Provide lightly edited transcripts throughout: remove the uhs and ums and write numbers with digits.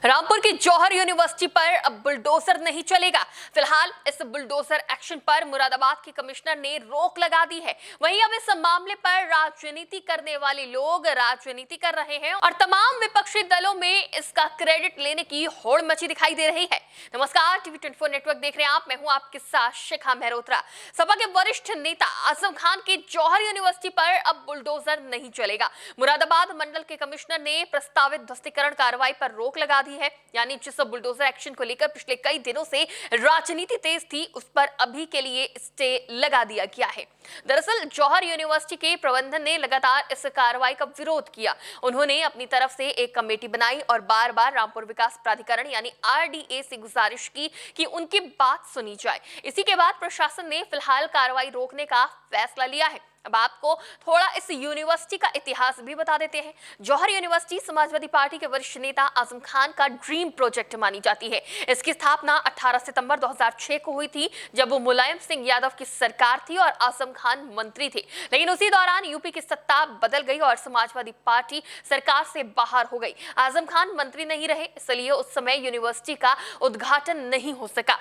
रामपुर की जौहर यूनिवर्सिटी पर अब बुलडोजर नहीं चलेगा। फिलहाल इस बुलडोजर एक्शन पर मुरादाबाद के कमिश्नर ने रोक लगा दी है। वहीं अब इस मामले पर राजनीति करने वाले लोग राजनीति कर रहे हैं और तमाम विपक्षी दलों में इसका क्रेडिट लेने की होड़ मची दिखाई दे रही है। नमस्कार, टीवी 24 नेटवर्क देख रहे हैं आप। मैं हूं आपके साथ शिखा मेहरोत्रा। सपा के वरिष्ठ नेता आजम खान की जौहर यूनिवर्सिटी पर अब बुलडोजर नहीं चलेगा। मुरादाबाद मंडल के कमिश्नर ने प्रस्तावित ध्वस्तीकरण कार्रवाई पर रोक लगा दी है। यानी जिस बुलडोजर एक्शन को लेकर पिछले कई दिनों से राजनीति तेज थी, उस पर अभी के लिए स्टे लगा दिया गया है। दरअसल जौहर यूनिवर्सिटी के प्रबंधन ने लगातार इस कार्रवाई का विरोध किया। उन्होंने अपनी तरफ से एक कमेटी बनाई और बार-बार रामपुर विकास प्राधिकरण यानी आरडीए से गुजारिश की कि उनकी बात सुनी जाए। इसी के बाद प्रशासन ने फिलहाल कार्रवाई रोकने का फैसला लिया है। अब आपको थोड़ा इस यूनिवर्सिटी का इतिहास भी बता देते हैं। जौहर यूनिवर्सिटी समाजवादी पार्टी के वरिष्ठ नेता आजम खान का ड्रीम प्रोजेक्ट मानी जाती है। इसकी स्थापना 18 सितंबर 2006 को हुई थी, जब वो मुलायम सिंह यादव की सरकार थी और आजम खान मंत्री थे। लेकिन उसी दौरान यूपी की सत्ता बदल गई और समाजवादी पार्टी सरकार से बाहर हो गई। आजम खान मंत्री नहीं रहे, इसलिए उस समय यूनिवर्सिटी का उद्घाटन नहीं हो सका।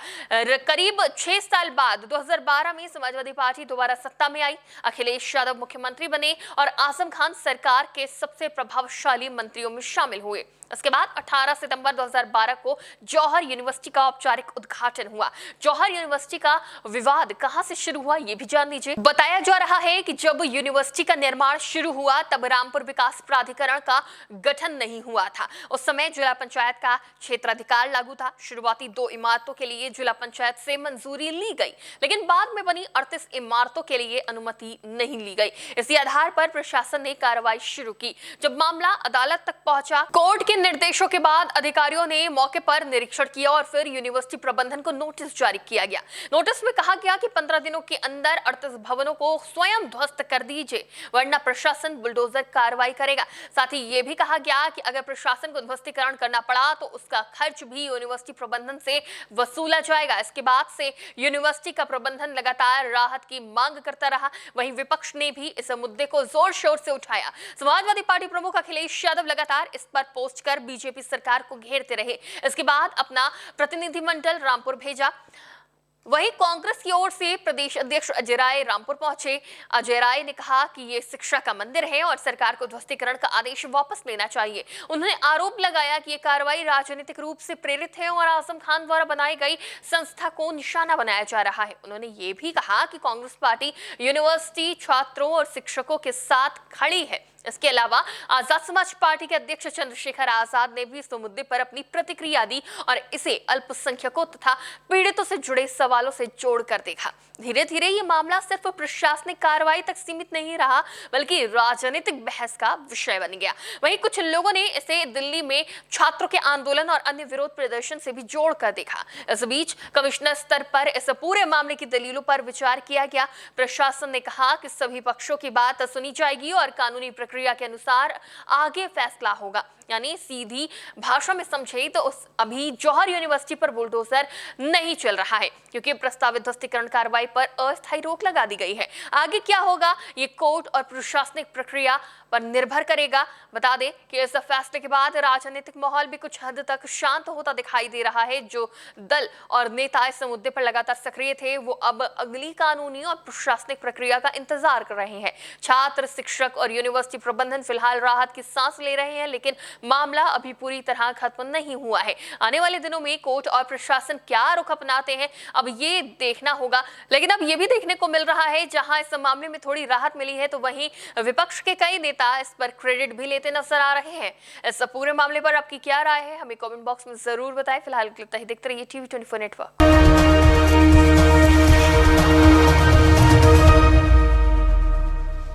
करीब 6 साल बाद 2012 में समाजवादी पार्टी दोबारा सत्ता में आई। अखिलेश यादव मुख्यमंत्री बने और आजम खान सरकार के सबसे प्रभावशाली मंत्रियों में शामिल हुए। इसके बाद 18 सितंबर 2012 को जौहर यूनिवर्सिटी का औपचारिक उद्घाटन हुआ। जौहर यूनिवर्सिटी का विवाद कहां से शुरू हुआ, ये भी जान लीजिए। बताया जा रहा है कि जब यूनिवर्सिटी का निर्माण शुरू हुआ, तब रामपुर विकास प्राधिकरण का गठन नहीं हुआ था। उस समय जिला पंचायत का क्षेत्राधिकार लागू था। शुरुआती 2 इमारतों के लिए जिला पंचायत से मंजूरी ली गई, लेकिन बाद में बनी 38 इमारतों के लिए अनुमति नहीं ली गई। इसी आधार पर प्रशासन ने कार्रवाई शुरू की। जब मामला अदालत तक पहुंचा, कोर्ट के निर्देशों के बाद अधिकारियों ने मौके पर निरीक्षण किया और फिर यूनिवर्सिटी प्रबंधन को नोटिस जारी किया गया। नोटिस में कहा गया कि 15 दिनों के अंदर 38 भवनों को स्वयं ध्वस्त कर दीजिए, वरना प्रशासन बुलडोजर कार्रवाई करेगा। साथ ही ये भी कहा गया कि अगर प्रशासन को ध्वस्तीकरण करना पड़ा तो उसका खर्च भी यूनिवर्सिटी प्रबंधन से वसूला जाएगा। इसके बाद से यूनिवर्सिटी का प्रबंधन लगातार राहत की मांग करता रहा। वहीं विपक्ष ने भी इस मुद्दे को जोर शोर से उठाया। समाजवादी पार्टी प्रमुख अखिलेश यादव लगातार इस पर पोस्ट कर बीजेपी सरकार को घेरते रहे। इसके बाद अपना प्रतिनिधिमंडल रामपुर भेजा। वहीं कांग्रेस की ओर से प्रदेश अध्यक्ष अजय राय रामपुर पहुंचे। अजय राय ने कहा कि ये शिक्षा का मंदिर है और सरकार को ध्वस्तीकरण का आदेश वापस लेना चाहिए। उन्होंने आरोप लगाया कि ये कार्रवाई राजनीतिक रूप से प्रेरित है और आजम खान द्वारा बनाई गई संस्था को निशाना बनाया जा रहा है। उन्होंने ये भी कहा कि कांग्रेस पार्टी यूनिवर्सिटी छात्रों और शिक्षकों के साथ खड़ी है। इसके अलावा आजाद समाज पार्टी के अध्यक्ष चंद्रशेखर आजाद ने भी इस मुद्दे पर अपनी प्रतिक्रिया दी और इसे अल्पसंख्यकों तथा पीड़ितों से जुड़े सवालों से जोड़कर देखा। धीरे धीरे ये मामला सिर्फ प्रशासनिक कार्रवाई तक सीमित नहीं रहा, बल्कि राजनीतिक बहस का विषय बन गया। वहीं कुछ लोगों ने इसे दिल्ली में छात्रों के आंदोलन और अन्य विरोध प्रदर्शन से भी जोड़कर देखा। इस बीच कमिश्नर स्तर पर इस पूरे मामले की दलीलों पर विचार किया गया। प्रशासन ने कहा कि सभी पक्षों की बात सुनी जाएगी और कानूनी प्रक्रिया के अनुसार आगे फैसला होगा। यानी सीधी भाषा में समझे तो अभी जौहर यूनिवर्सिटी पर बुलडोजर नहीं चल रहा है, क्योंकि प्रस्तावित ध्वस्तीकरण कार्रवाई पर अस्थायी रोक लगा दी गई है। आगे क्या होगा, ये कोर्ट और प्रशासनिक प्रक्रिया पर निर्भर करेगा। बता दें कि इस फैसले के बाद राजनीतिक माहौल भी कुछ हद तक शांत होता दिखाई दे रहा है। जो दल और नेता इस मुद्दे पर लगातार सक्रिय थे, वो अब अगली कानूनी और प्रशासनिक प्रक्रिया का इंतजार कर रहे हैं। छात्र, शिक्षक और यूनिवर्सिटी प्रबंधन फिलहाल राहत की सांस ले रहे हैं, लेकिन मामला अभी पूरी तरह खत्म नहीं हुआ है। आने वाले दिनों में कोर्ट और प्रशासन क्या रुख अपनाते हैं, अब ये देखना होगा। लेकिन अब ये भी देखने को मिल रहा है, जहां इस मामले में थोड़ी राहत मिली है, तो वहीं विपक्ष के कई नेता इस पर क्रेडिट भी लेते नजर आ रहे हैं। इस पूरे मामले पर आपकी क्या राय है, हमें कमेंट बॉक्स में जरूर बताएं। फिलहाल देखते रहिए टीवी 24 नेटवर्क।